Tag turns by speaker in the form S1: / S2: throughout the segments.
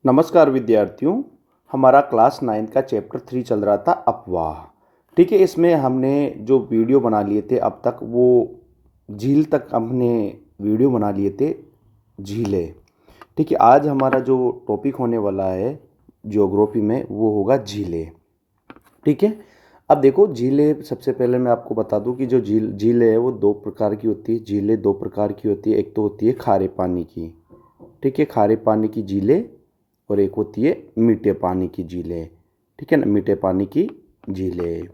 S1: नमस्कार विद्यार्थियों। हमारा क्लास 9 का चैप्टर 3 चल रहा था अफवाह। ठीक है, इसमें हमने जो वीडियो बना लिए थे अब तक वो झील तक हमने वीडियो बना लिए थे, झीलें। ठीक है, आज हमारा जो टॉपिक होने वाला है ज्योग्राफी में वो होगा झीलें। ठीक है, अब देखो झीलें, सबसे पहले मैं आपको बता दूं कि जो झीलें है वो दो प्रकार की होती है। झीलें दो प्रकार की होती है, एक तो होती है खारे पानी की, ठीक है, खारे पानी की झीलें, और एक होती है मीठे पानी की झीलें। ठीक है ना, मीठे पानी की झीलें।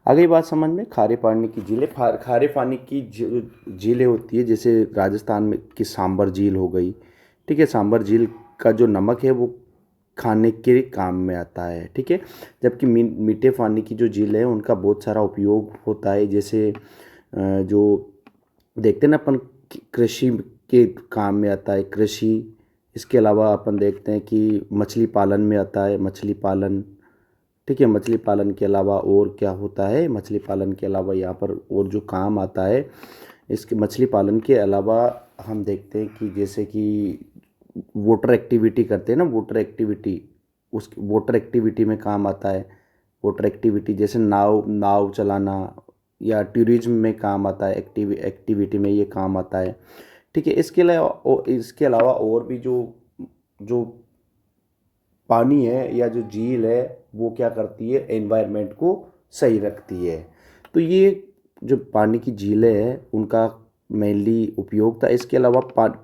S1: आ गई बात समझ में। खारे पानी की झीलें, खारे पानी की झीलें होती है, जैसे राजस्थान में की सांबर झील हो गई। ठीक है, सांबर झील का जो नमक है वो खाने के काम में आता है। ठीक है, जबकि मीठे पानी की जो झील है उनका बहुत सारा उपयोग होता है, जैसे जो देखते हैं ना अपन, कृषि के काम में आता है, कृषि। इसके अलावा अपन देखते हैं कि मछली पालन में आता है, मछली पालन। ठीक है, मछली पालन के अलावा और क्या होता है, मछली पालन के अलावा यहाँ पर और जो काम आता है, इसके मछली पालन के अलावा हम देखते हैं कि जैसे कि वाटर एक्टिविटी करते हैं ना, वाटर एक्टिविटी, उस वाटर एक्टिविटी में काम आता है। वाटर एक्टिविटी जैसे नाव नाव चलाना, या टूरिज्म में काम आता है, एक्टिविटी में ये काम आता है। ठीक है, इसके अलावा और भी जो जो पानी है या जो झील है वो क्या करती है, एनवायरनमेंट को सही रखती है। तो ये जो पानी की झीलें हैं उनका मेनली उपयोग था। इसके अलावा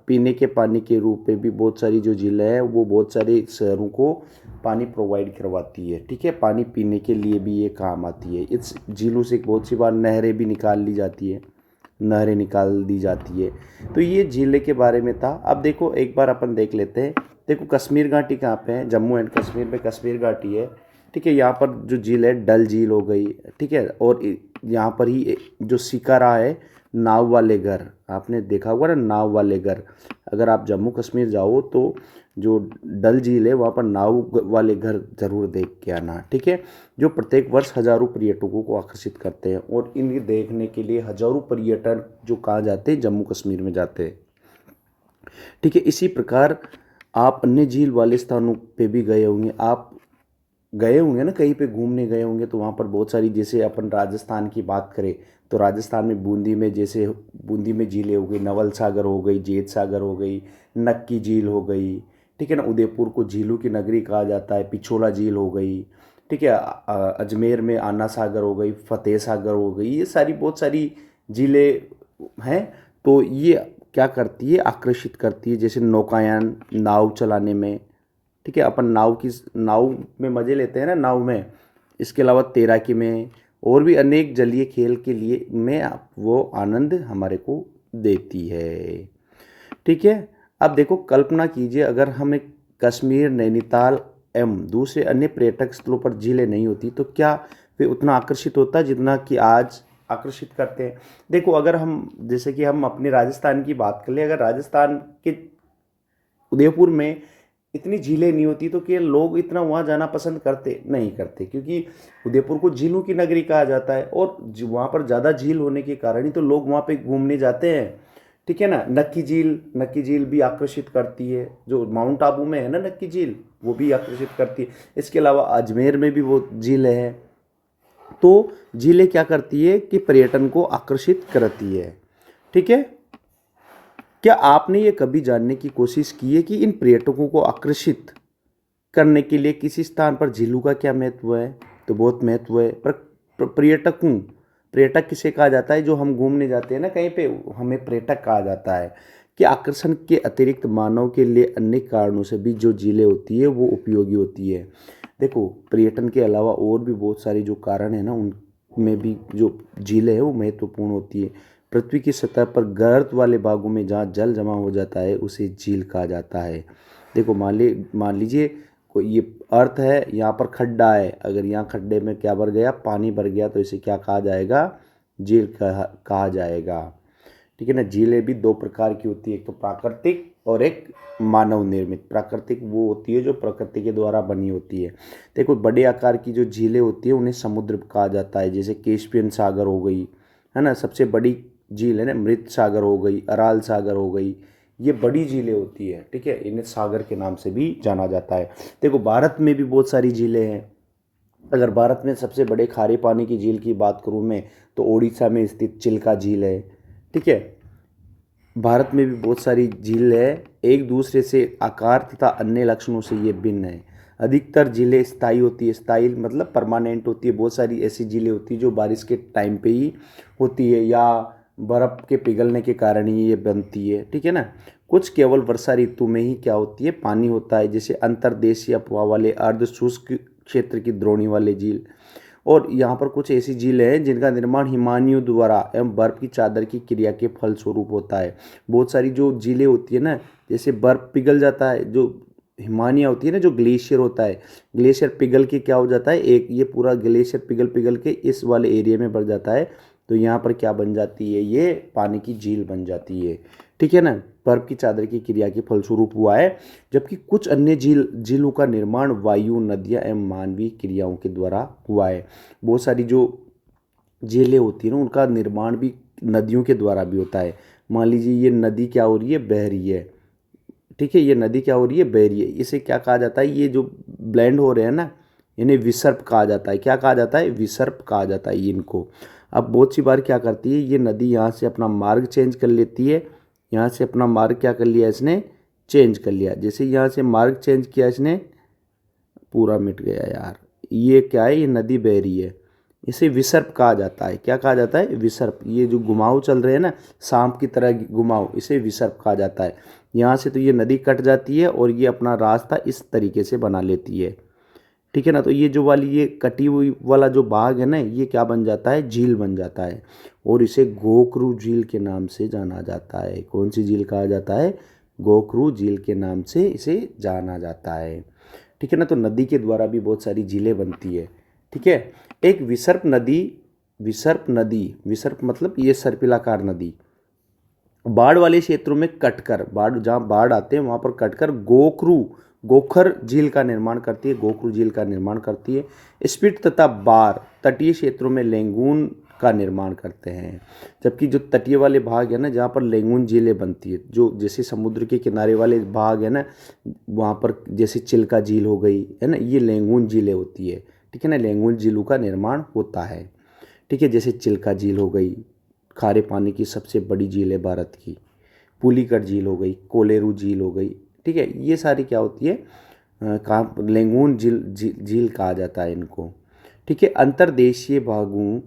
S1: पीने के पानी के रूप में भी बहुत सारी जो झीलें हैं वो बहुत सारे शहरों को पानी प्रोवाइड करवाती है। ठीक है, पानी पीने के लिए भी ये काम आती है। इस झीलों से बहुत सी बार नहरें भी निकाल ली जाती है, नहरें निकाल दी जाती है। तो ये झीलें के बारे में था। अब देखो एक बार अपन देख लेते हैं। देखो कश्मीर घाटी कहाँ पे है, जम्मू एंड कश्मीर में कश्मीर घाटी है। ठीक है, यहाँ पर जो झील है डल झील हो गई। ठीक है, और यहाँ पर ही जो शिकारा है, नाव वाले घर, आपने देखा होगा ना, नाव वाले घर। अगर आप जम्मू कश्मीर जाओ तो जो डल झील है वहाँ पर नाव वाले घर ज़रूर देख के आना। ठीक है, जो प्रत्येक वर्ष हज़ारों पर्यटकों को आकर्षित करते हैं, और इन्हें देखने के लिए हज़ारों पर्यटक जो कहाँ जाते हैं, जम्मू कश्मीर में जाते हैं। ठीक है, इसी प्रकार आप अन्य झील वाले स्थानों पे भी गए होंगे। आप गए होंगे ना, कहीं पे घूमने गए होंगे तो वहाँ पर बहुत सारी, जैसे अपन राजस्थान की बात करें तो राजस्थान में बूंदी में, जैसे बूंदी में झीलें हो गई, नवल सागर हो गई, जेत सागर हो गई, नक्की झील हो गई। ठीक है ना, उदयपुर को झीलों की नगरी कहा जाता है, पिछोला झील हो गई। ठीक है, अजमेर में आना सागर हो गई, फतेह सागर हो गई, ये सारी बहुत सारी झीलें हैं। तो ये क्या करती है, आकर्षित करती है, जैसे नौकायान, नाव चलाने में। ठीक है, अपन नाव में मज़े लेते हैं ना, नाव में। इसके अलावा तैराकी में और भी अनेक जलीय खेल के लिए में वो आनंद हमारे को देती है। ठीक है, अब देखो कल्पना कीजिए, अगर हमें कश्मीर, नैनीताल एवं दूसरे अन्य पर्यटक स्थलों पर झीलें नहीं होती तो क्या वे उतना आकर्षित होता जितना कि आज आकर्षित करते हैं। देखो अगर हम, जैसे कि हम अपने राजस्थान की बात कर ले, अगर राजस्थान के उदयपुर में इतनी झीलें नहीं होती तो क्या लोग इतना वहाँ जाना पसंद करते नहीं करते, क्योंकि उदयपुर को झीलों की नगरी कहा जाता है, और वहाँ पर ज़्यादा झील होने के कारण ही तो लोग वहाँ पे घूमने जाते हैं। ठीक है ना, नक्की झील भी आकर्षित करती है, जो माउंट आबू में है ना नक्की झील, वो भी आकर्षित करती है। इसके अलावा अजमेर में भी वो झीलें हैं। तो झीलें क्या करती है कि पर्यटन को आकर्षित करती है। ठीक है, क्या आपने ये कभी जानने की कोशिश की है कि इन पर्यटकों को आकर्षित करने के लिए किसी स्थान पर झीलों का क्या महत्व है? तो बहुत महत्व है। पर पर्यटक किसे कहा जाता है, जो हम घूमने जाते हैं ना कहीं पे, हमें पर्यटक कहा जाता है। कि आकर्षण के अतिरिक्त मानव के लिए अन्य कारणों से भी जो झीलें होती है वो उपयोगी होती है। देखो पर्यटन के अलावा और भी बहुत सारे जो कारण है ना, उनमें भी जो झीलें है वो महत्वपूर्ण होती है। पृथ्वी की सतह पर गर्त वाले भागों में जहाँ जल जमा हो जाता है उसे झील कहा जाता है। देखो मान लीजिए कोई ये अर्थ है, यहाँ पर खड्डा है, अगर यहाँ खड्डे में क्या भर गया, पानी भर गया, तो इसे क्या कहा जाएगा, झील कहा जाएगा। ठीक है ना, झीलें भी दो प्रकार की होती है, एक तो प्राकृतिक और एक मानव निर्मित। प्राकृतिक वो होती है जो प्रकृति के द्वारा बनी होती है। देखो बड़े आकार की जो झीलें होती है उन्हें समुद्र कहा जाता है, जैसे कैस्पियन सागर हो गई, है ना, सबसे बड़ी झील है ना, मृत सागर हो गई, अराल सागर हो गई, ये बड़ी झीलें होती है, ठीक है, इन्हें सागर के नाम से भी जाना जाता है। देखो भारत में भी बहुत सारी झीलें हैं। अगर भारत में सबसे बड़े खारे पानी की झील की बात करूँ मैं, तो ओडिशा में स्थित चिल्का झील है, ठीक है। भारत में भी बहुत सारी झील है, एक दूसरे से आकार तथा अन्य लक्षणों से ये भिन्न है। अधिकतर झीलें स्थायी होती है, स्थायी मतलब परमानेंट होती है। बहुत सारी ऐसी झीलें होती है जो बारिश के टाइम पे ही होती है या बर्फ़ के पिघलने के कारण ही ये बनती है, ठीक है ना। कुछ केवल वर्षा ऋतु में ही क्या होती है, पानी होता है, जैसे अंतर्देशीय अफवाह वाले अर्ध शुष्क क्षेत्र की द्रोणी वाले झील। और यहाँ पर कुछ ऐसी झीलें हैं जिनका निर्माण हिमानियों द्वारा एवं बर्फ की चादर की क्रिया के फलस्वरूप होता है। बहुत सारी जो झीलें होती है ना, जैसे बर्फ पिघल जाता है, जो हिमानियाँ होती है ना, जो ग्लेशियर होता है, ग्लेशियर पिघल के क्या हो जाता है, एक ये पूरा ग्लेशियर पिघल पिघल के इस वाले एरिया में बढ़ जाता है, तो यहाँ पर क्या बन जाती है, ये पानी की झील बन जाती है, ठीक है ना। बर्फ की चादर की क्रिया के फलस्वरूप हुआ है। जबकि कुछ अन्य झीलों का निर्माण वायु, नदियाँ एवं मानवीय क्रियाओं के द्वारा हुआ है। बहुत सारी जो झीलें होती है ना, उनका निर्माण भी नदियों के द्वारा भी होता है। मान लीजिए ये नदी क्या हो रही है, बह रही है, ठीक है, ये नदी क्या हो रही है, बह रही है। इसे क्या कहा जाता है, ये जो ब्लेंड हो रहे हैं ना, इन्हें विसर्प कहा जाता है। क्या कहा जाता है, विसर्प कहा जाता है इनको। अब बहुत सी बार क्या करती है, ये नदी यहाँ से अपना मार्ग चेंज कर लेती है, यहाँ से अपना मार्ग क्या कर लिया इसने, चेंज कर लिया। जैसे यहाँ से मार्ग चेंज किया इसने, पूरा मिट गया यार, ये क्या है, ये नदी बह रही है, इसे विसर्प कहा जाता है। क्या कहा जाता है, विसर्प। ये जो घुमाव चल रहे हैं ना, सांप की तरह घुमाव, इसे विसर्प कहा जाता है। यहाँ से तो ये नदी कट जाती है और ये अपना रास्ता इस तरीके से बना लेती है, ठीक है ना। तो ये जो वाली ये कटी हुई वाला जो भाग है ना, ये क्या बन जाता है, झील बन जाता है, और इसे गोकरू झील के नाम से जाना जाता है। कौन सी झील कहा जाता है, गोकरू झील के नाम से इसे जाना जाता है, ठीक है ना। तो नदी के द्वारा भी बहुत सारी झीलें बनती है, ठीक है। एक विसर्प नदी, विसर्प नदी, विसर्प मतलब ये सर्पिलाकार नदी बाढ़ वाले क्षेत्रों में कटकर, बाढ़ जहाँ बाढ़ आते हैं वहाँ पर कटकर गोखर झील का निर्माण करती है, गोखरू झील का निर्माण करती है। स्पिट तथा बार तटीय क्षेत्रों में लेंगून का निर्माण करते हैं। जबकि जो तटीय वाले भाग है ना, जहाँ पर लेंगून झीलें बनती है, जो जैसे समुद्र के किनारे वाले भाग है ना, वहाँ पर जैसे चिल्का झील हो गई है ना, ये लेंगून झीलें होती है, ठीक है ना। लेंगून झीलों का निर्माण होता है, ठीक है। जैसे चिल्का झील हो गई, खारे पानी की सबसे बड़ी झील है भारत की। पुलिकट झील हो गई, कोलेरू झील हो गई, ठीक है। ये सारी क्या होती है, कहाँ, लेंगून झील कहा जाता है इनको, ठीक है। अंतर्देशीय भागों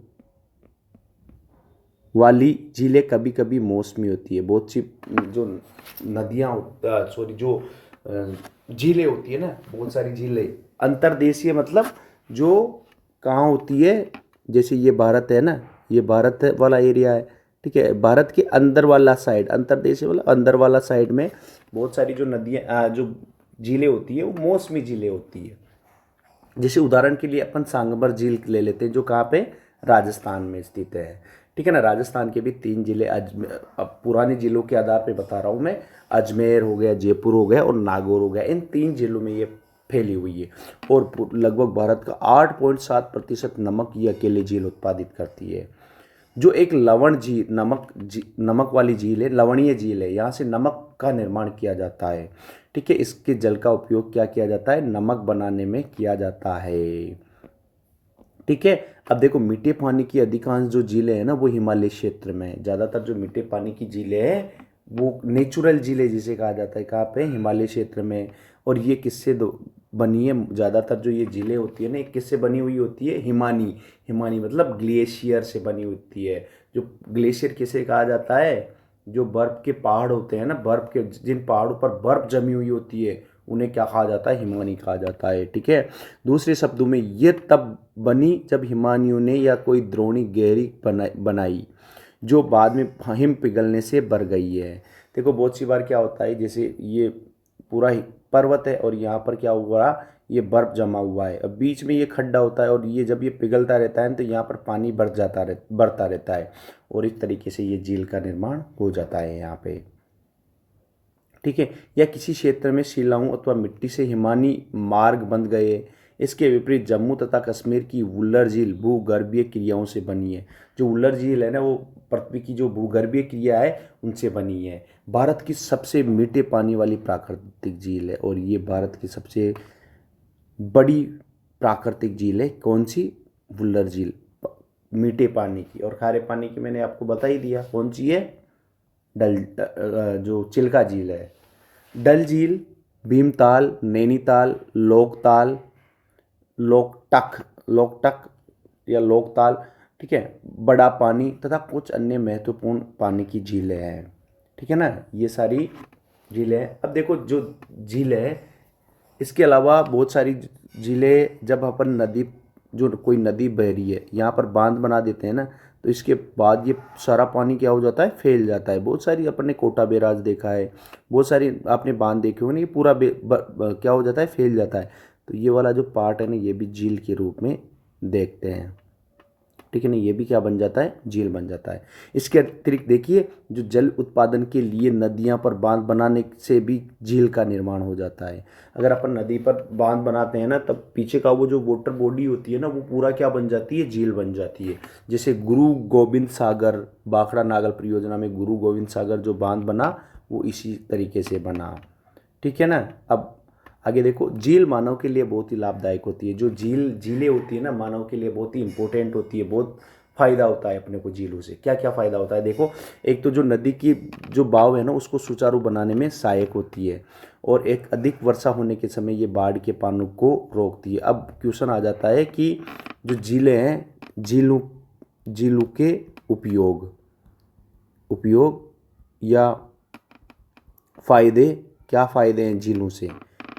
S1: वाली झीलें कभी कभी मौसमी होती है। बहुत सी जो नदियाँ, सॉरी, जो झीलें होती है ना, बहुत सारी झीलें अंतर्देशीय मतलब जो कहाँ होती है, जैसे ये भारत है ना, ये भारत वाला एरिया है, ठीक है। भारत के अंदर वाला साइड, अंतर्देशीय वाला अंदर वाला साइड में बहुत सारी जो नदियाँ, जो झीलें होती है, वो मौसमी झीलें होती है। जैसे उदाहरण के लिए अपन सांगबर झील ले लेते हैं, जो कहाँ पे, राजस्थान में स्थित है, ठीक है ना। राजस्थान के भी 3 जिले, अब पुरानी जिलों के आधार पे बता रहा हूँ मैं, अजमेर हो गया, जयपुर हो गया और नागौर हो गया। इन 3 जिलों में ये फैली हुई है, और लगभग भारत का 8.7% नमक ये अकेले झील उत्पादित करती है। जो एक लवण झील, नमक वाली झील है, लवणीय झील है, यहाँ से नमक का निर्माण किया जाता है, ठीक है। इसके जल का उपयोग क्या किया जाता है, नमक बनाने में किया जाता है, ठीक है। अब देखो, मीठे पानी की अधिकांश जो झीलें हैं ना, वो हिमालय क्षेत्र में है। ज़्यादातर जो मीठे पानी की झीलें हैं वो नेचुरल झीलें जिसे कहा जाता है, कहाँ पे, हिमालय क्षेत्र में। और ये किससे बनी है, ज़्यादातर जो ये झीलें होती है ना, ये किससे बनी हुई होती है, हिमानी मतलब ग्लेशियर से बनी होती है। जो ग्लेशियर किसे कहा जाता है, जो बर्फ़ के पहाड़ होते हैं ना, बर्फ़ के जिन पहाड़ों पर बर्फ़ जमी हुई होती है, उन्हें क्या कहा जाता है, हिमानी कहा जाता है, ठीक है। दूसरे शब्दों में ये तब बनी जब हिमानियों ने या कोई द्रोणी गहरी बनाई, जो बाद में हिम पिघलने से भर गई है। देखो बहुत सी बार क्या होता है, जैसे ये पूरा पर्वत है और यहाँ पर क्या हुआ, ये बर्फ़ जमा हुआ है, अब बीच में ये खड्डा होता है, और ये जब ये पिघलता रहता है तो यहाँ पर पानी बढ़ता रहता है, और इस तरीके से ये झील का निर्माण हो जाता है यहाँ पे, ठीक है। या किसी क्षेत्र में शिलाओं अथवा मिट्टी से हिमानी मार्ग बन गए, इसके विपरीत जम्मू तथा कश्मीर की वुल्लर झील भूगर्भीय क्रियाओं से बनी है। जो वुल्लर झील है ना, वो पृथ्वी की जो भूगर्भीय क्रिया है उनसे बनी है। भारत की सबसे मीठे पानी वाली प्राकृतिक झील है, और ये भारत की सबसे बड़ी प्राकृतिक झील है। कौन सी? वुल्लर झील, मीठे पानी की। और खारे पानी की मैंने आपको बता ही दिया कौन सी है, डल जो चिल्का झील है। डल झील, भीमताल, नैनीताल, लोकताल, लोकटक या लोकताल, ठीक है, बड़ा पानी तथा कुछ अन्य महत्वपूर्ण पानी की झीलें हैं। ठीक है ना, ये सारी झीलें हैं। अब देखो जो झील है, इसके अलावा बहुत सारी झीलें, जब अपन नदी, जो कोई नदी बह रही है, यहाँ पर बांध बना देते हैं ना, तो इसके बाद ये सारा पानी क्या हो जाता है, फैल जाता है। बहुत सारी अपन ने कोटा बैराज देखा है, बहुत सारी आपने बांध देखे होंगे, ये पूरा क्या हो जाता है, फैल जाता है। तो ये वाला जो पार्ट है ना, ये भी झील के रूप में देखते हैं। ठीक है ना, ये भी क्या बन जाता है, झील बन जाता है। इसके अतिरिक्त देखिए, जो जल उत्पादन के लिए नदियां पर बांध बनाने से भी झील का निर्माण हो जाता है। अगर अपन नदी पर बांध बनाते हैं ना, तब पीछे का वो जो वाटर बॉडी होती है ना, वो पूरा क्या बन जाती है, झील बन जाती है। जैसे गुरु गोविंद सागर, बाखड़ा नागल परियोजना में गुरु गोविंद सागर जो बांध बना, वो इसी तरीके से बना। ठीक है ना। अब आगे देखो, झील मानव के लिए बहुत ही लाभदायक होती है। जो झीलें होती है ना, मानव के लिए बहुत ही इंपॉर्टेंट होती है। बहुत फायदा होता है अपने को झीलों से। क्या क्या फायदा होता है देखो, एक तो जो नदी की जो बहाव है ना, उसको सुचारू बनाने में सहायक होती है, और एक अधिक वर्षा होने के समय ये बाढ़ के पानी को रोकती है। अब क्वेश्चन आ जाता है कि जो झीलें हैं, झीलों के उपयोग या फायदे, क्या फायदे हैं झीलों से।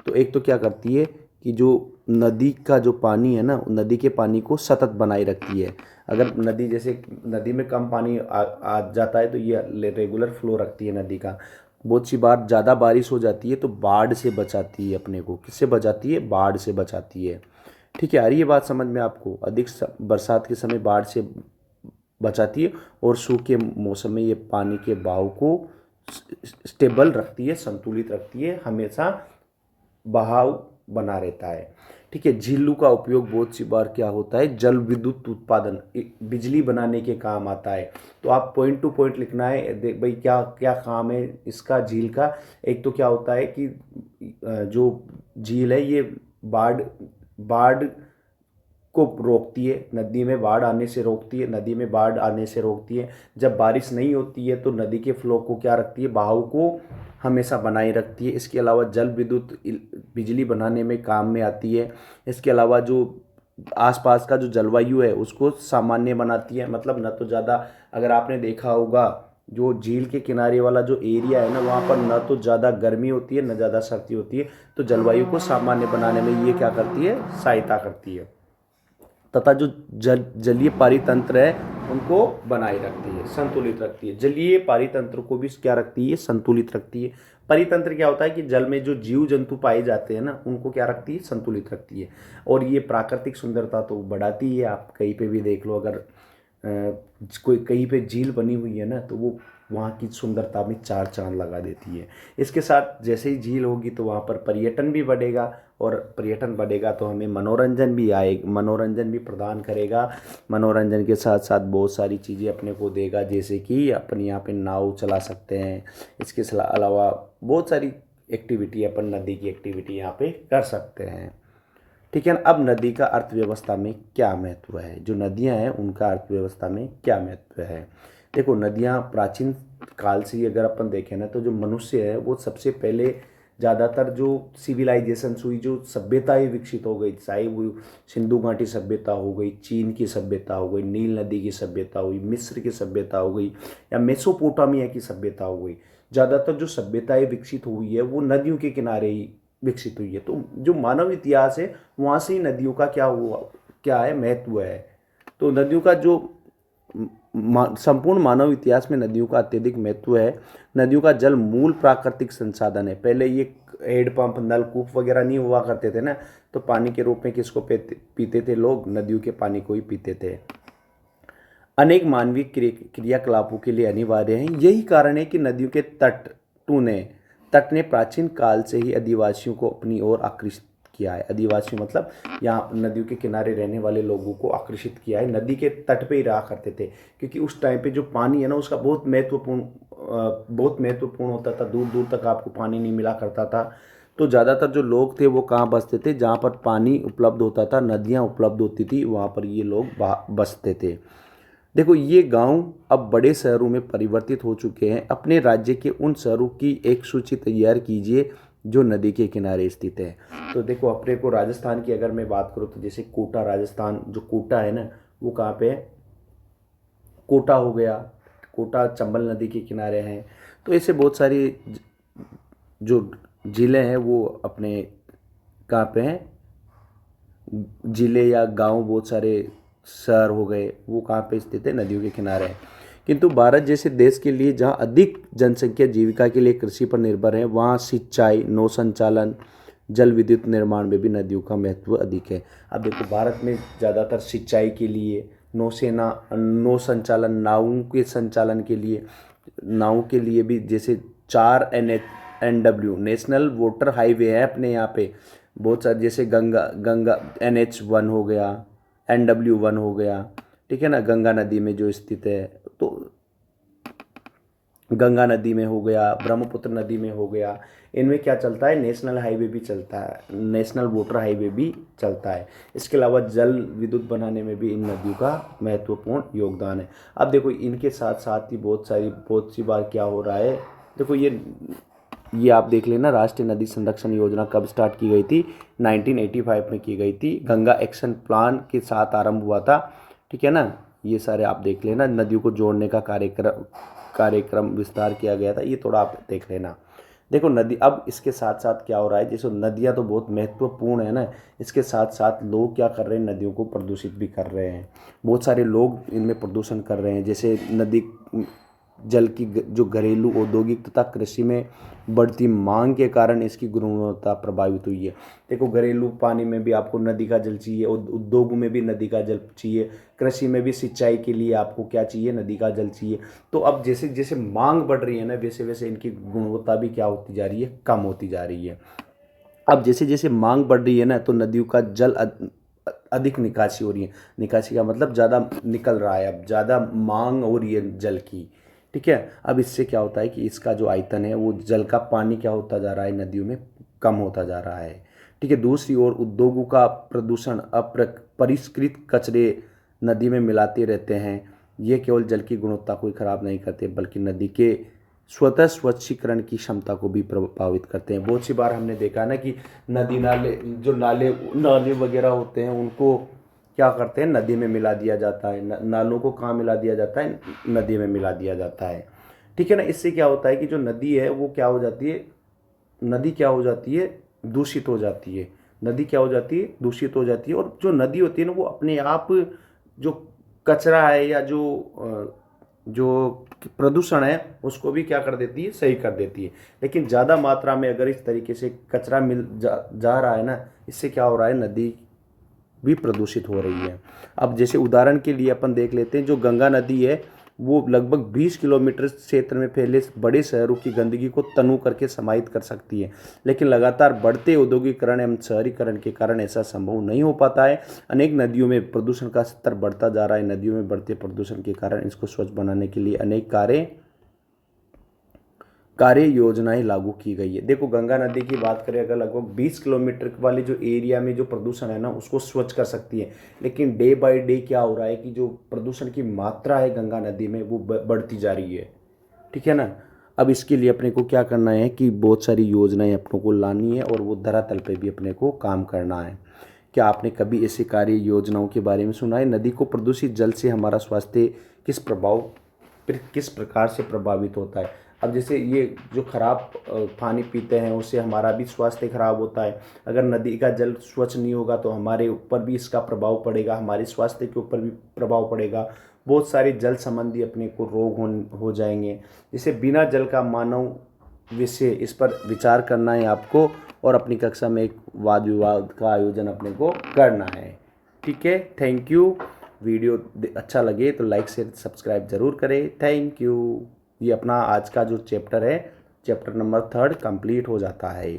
S1: तो एक तो क्या करती है कि जो नदी का जो पानी है ना, नदी के पानी को सतत बनाए रखती है। अगर नदी, जैसे नदी में कम पानी आ जाता है, तो ये रेगुलर फ्लो रखती है नदी का। बहुत सी बार ज़्यादा बारिश हो जाती है तो बाढ़ से बचाती है अपने को। किससे बचाती है? बाढ़ से बचाती है। ठीक है, आ रही है बात समझ में आपको? अधिक बरसात के समय बाढ़ से बचाती है, और सूखे मौसम में ये पानी के बहाव को स्टेबल रखती है, संतुलित रखती है, हमेशा बहाव बना रहता है। ठीक है, झीलों का उपयोग बहुत सी बार क्या होता है, जल विद्युत उत्पादन, बिजली बनाने के काम आता है। तो आप पॉइंट टू पॉइंट लिखना है, देख भाई क्या क्या काम है इसका, झील का। एक तो क्या होता है कि जो झील है ये बाढ़ को रोकती है, नदी में बाढ़ आने से रोकती है, नदी में बाढ़ आने से रोकती है। जब बारिश नहीं होती है तो नदी के फ्लो को क्या रखती है, बहाव को हमेशा बनाए रखती है। इसके अलावा जल विद्युत बिजली बनाने में काम में आती है। इसके अलावा जो आसपास का जो जलवायु है उसको सामान्य बनाती है। मतलब न तो ज़्यादा, अगर आपने देखा होगा जो झील के किनारे वाला जो एरिया है ना, वहाँ पर न तो ज़्यादा गर्मी होती है न ज़्यादा सर्दी होती है। तो जलवायु को सामान्य बनाने में ये क्या करती है, सहायता करती है। तथा जो जलीय पारितंत्र है उनको बनाए रखती है, संतुलित रखती है। जलीय पारितंत्र को भी क्या रखती है, संतुलित रखती है। परितंत्र क्या होता है कि जल में जो जीव जंतु पाए जाते हैं ना, उनको क्या रखती है, संतुलित रखती है। और ये प्राकृतिक सुंदरता तो बढ़ाती है। आप कहीं पे भी देख लो, अगर कोई कहीं पे झील बनी हुई है ना, तो वो वहाँ की सुंदरता में चार चांद लगा देती है। इसके साथ जैसे ही झील होगी तो वहाँ पर पर्यटन भी बढ़ेगा, और पर्यटन बढ़ेगा तो हमें मनोरंजन भी आएगा, मनोरंजन भी प्रदान करेगा। मनोरंजन के साथ साथ बहुत सारी चीज़ें अपने को देगा, जैसे कि अपन यहाँ पे नाव चला सकते हैं। इसके अलावा बहुत सारी एक्टिविटी, अपन नदी की एक्टिविटी यहाँ पे कर सकते हैं। ठीक है ना। अब नदी का अर्थव्यवस्था में क्या महत्व है, जो नदियाँ हैं उनका अर्थव्यवस्था में क्या महत्व है। देखो, नदियाँ प्राचीन काल से ही अगर अपन देखें ना, तो जो मनुष्य है वो सबसे पहले ज़्यादातर जो सिविलाइजेशन हुई, जो सभ्यताएं विकसित हो गई, चाहे वो सिंधु घाटी सभ्यता हो गई, चीन की सभ्यता हो गई, नील नदी की सभ्यता हुई, मिस्र की सभ्यता हो गई, या मेसोपोटामिया की सभ्यता हो गई, ज़्यादातर जो सभ्यताएं विकसित हुई है वो नदियों के किनारे ही विकसित हुई है। तो जो मानव इतिहास है वहाँ से ही नदियों का क्या हुआ, क्या है, महत्व है। तो नदियों का जो संपूर्ण मानव इतिहास में नदियों का अत्यधिक महत्व है। नदियों का जल मूल प्राकृतिक संसाधन है। पहले ये हैंडपंप, नलकूप वगैरह नहीं हुआ करते थे ना, तो पानी के रूप में किसको पीते थे लोग, नदियों के पानी को ही पीते थे। अनेक मानवीय क्रियाकलापों के लिए अनिवार्य हैं। यही कारण है कि नदियों के तट ने प्राचीन काल से ही आदिवासियों को अपनी ओर आकृष्ट किया है। आदिवासी मतलब यहाँ नदियों के किनारे रहने वाले लोगों को आकर्षित किया है, नदी के तट पे ही रहा करते थे, क्योंकि उस टाइम पे जो पानी है ना उसका बहुत महत्वपूर्ण होता था, दूर दूर तक आपको पानी नहीं मिला करता था। तो ज़्यादातर जो लोग थे वो कहाँ बसते थे, जहाँ पर पानी उपलब्ध होता था, नदियाँ उपलब्ध होती थी, वहाँ पर ये लोग बसते थे। देखो ये गांव अब बड़े शहरों में परिवर्तित हो चुके हैं। अपने राज्य के उन शहरों की एक सूची तैयार कीजिए जो नदी के किनारे स्थित है। तो देखो अपने को राजस्थान की अगर मैं बात करूँ तो जैसे कोटा, राजस्थान जो कोटा है ना वो कहाँ पे है, कोटा हो गया, कोटा चंबल नदी के किनारे हैं। तो ऐसे बहुत सारी जो जिले हैं वो अपने कहाँ पे हैं, जिले या गांव, बहुत सारे शहर हो गए, वो कहाँ पे स्थित है, नदियों के किनारे हैं। किंतु भारत जैसे देश के लिए जहाँ अधिक जनसंख्या जीविका के लिए कृषि पर निर्भर है, वहाँ सिंचाई, नौ संचालन, जल विद्युत निर्माण में भी नदियों का महत्व अधिक है। अब देखो भारत में ज़्यादातर सिंचाई के लिए, नौसेना, नौ संचालन, नावों के संचालन के लिए, नावों के लिए भी जैसे 4 NW नेशनल वाटर हाईवे है अपने यहाँ पे बहुत सारे, जैसे गंगा गंगा NH1 हो गया, NW1 हो गया, ठीक है ना, गंगा नदी में जो स्थित है। तो गंगा नदी में हो गया, ब्रह्मपुत्र नदी में हो गया, इनमें क्या चलता है, नेशनल हाईवे भी चलता है, नेशनल वाटर हाईवे भी चलता है। इसके अलावा जल विद्युत बनाने में भी इन नदियों का महत्वपूर्ण योगदान है। अब देखो इनके साथ साथ ही बहुत सी बार क्या हो रहा है, देखो ये आप देख लेना, राष्ट्रीय नदी संरक्षण योजना कब स्टार्ट की गई थी, 1985 में की गई थी, गंगा एक्शन प्लान के साथ आरंभ हुआ था, ठीक है ना। ये सारे आप देख लेना, नदियों को जोड़ने का कार्यक्रम विस्तार किया गया था, ये थोड़ा आप देख लेना। देखो नदी, अब इसके साथ साथ क्या हो रहा है, जैसे नदियाँ तो बहुत महत्वपूर्ण है ना, इसके साथ साथ लोग क्या कर रहे हैं, नदियों को प्रदूषित भी कर रहे हैं। बहुत सारे लोग इनमें प्रदूषण कर रहे हैं, जैसे नदी जल की जो घरेलू, औद्योगिक तथा कृषि में बढ़ती मांग के कारण इसकी गुणवत्ता प्रभावित हुई है। देखो घरेलू पानी में भी आपको नदी का जल चाहिए, उद्योगों में भी नदी का जल चाहिए, कृषि में भी सिंचाई के लिए आपको क्या चाहिए, नदी का जल चाहिए। तो अब जैसे जैसे मांग बढ़ रही है ना, वैसे वैसे इनकी गुणवत्ता भी क्या होती जा रही है, कम होती जा रही है। अब जैसे जैसे मांग बढ़ रही है ना, तो नदियों का जल अधिक निकासी हो रही है, निकासी का मतलब ज़्यादा निकल रहा है, अब ज़्यादा मांग हो रही है जल की, ठीक है। अब इससे क्या होता है कि इसका जो आयतन है, वो जल का पानी क्या होता जा रहा है, नदियों में कम होता जा रहा है, ठीक है। दूसरी ओर उद्योगों का प्रदूषण, परिष्कृत कचरे नदी में मिलाते रहते हैं, ये केवल जल की गुणवत्ता को ही खराब नहीं करते बल्कि नदी के स्वतः स्वच्छीकरण की क्षमता को भी प्रभावित करते हैं। बहुत सी बार हमने देखा है ना कि नदी नाले, जो नाले वगैरह होते हैं, उनको क्या करते हैं, नदी में मिला दिया जाता है। नालों को कहाँ मिला दिया जाता है, नदी में मिला दिया जाता है, ठीक है ना। इससे क्या होता है कि जो नदी है वो क्या हो जाती है, नदी क्या हो जाती है, दूषित हो जाती है। नदी क्या हो जाती है, दूषित हो जाती है। और जो नदी होती है ना, वो अपने आप जो कचरा है या जो प्रदूषण है उसको भी क्या कर देती है, सही कर देती है। लेकिन ज़्यादा मात्रा में अगर इस तरीके से कचरा मिल जा रहा है ना, इससे क्या हो रहा है, नदी भी प्रदूषित हो रही है। अब जैसे उदाहरण के लिए अपन देख लेते हैं, जो गंगा नदी है वो लगभग 20 किलोमीटर क्षेत्र में फैले बड़े शहरों की गंदगी को तनु करके समाहित कर सकती है, लेकिन लगातार बढ़ते औद्योगिकरण एवं शहरीकरण के कारण ऐसा संभव नहीं हो पाता है। अनेक नदियों में प्रदूषण का स्तर बढ़ता जा रहा है। नदियों में बढ़ते प्रदूषण के कारण इसको स्वच्छ बनाने के लिए अनेक कार्य योजनाएं लागू की गई है। देखो गंगा नदी की बात करें, अगर लगभग 20 किलोमीटर वाले जो एरिया में जो प्रदूषण है ना, उसको स्वच्छ कर सकती है, लेकिन डे बाय डे क्या हो रहा है कि जो प्रदूषण की मात्रा है गंगा नदी में वो बढ़ती जा रही है, ठीक है ना। अब इसके लिए अपने को क्या करना है कि बहुत सारी योजनाएं अपनों को लानी है और वो धरातल पे भी अपने को काम करना है। क्या आपने कभी ऐसी कार्य योजनाओं के बारे में सुना है? नदी को प्रदूषित जल से हमारा स्वास्थ्य किस प्रकार से प्रभावित होता है? अब जैसे ये जो खराब पानी पीते हैं उससे हमारा भी स्वास्थ्य खराब होता है। अगर नदी का जल स्वच्छ नहीं होगा तो हमारे ऊपर भी इसका प्रभाव पड़ेगा, हमारे स्वास्थ्य के ऊपर भी प्रभाव पड़ेगा। बहुत सारे जल संबंधी अपने को रोग हो जाएंगे। जैसे बिना जल का मानव विषय, इस पर विचार करना है आपको और अपनी कक्षा में एक वाद विवाद का आयोजन अपने को करना है, ठीक है। Thank you. वीडियो अच्छा लगे तो लाइक शेयर सब्सक्राइब जरूर करें। Thank you. ये अपना आज का जो चैप्टर है, चैप्टर नंबर 3 कंप्लीट हो जाता है।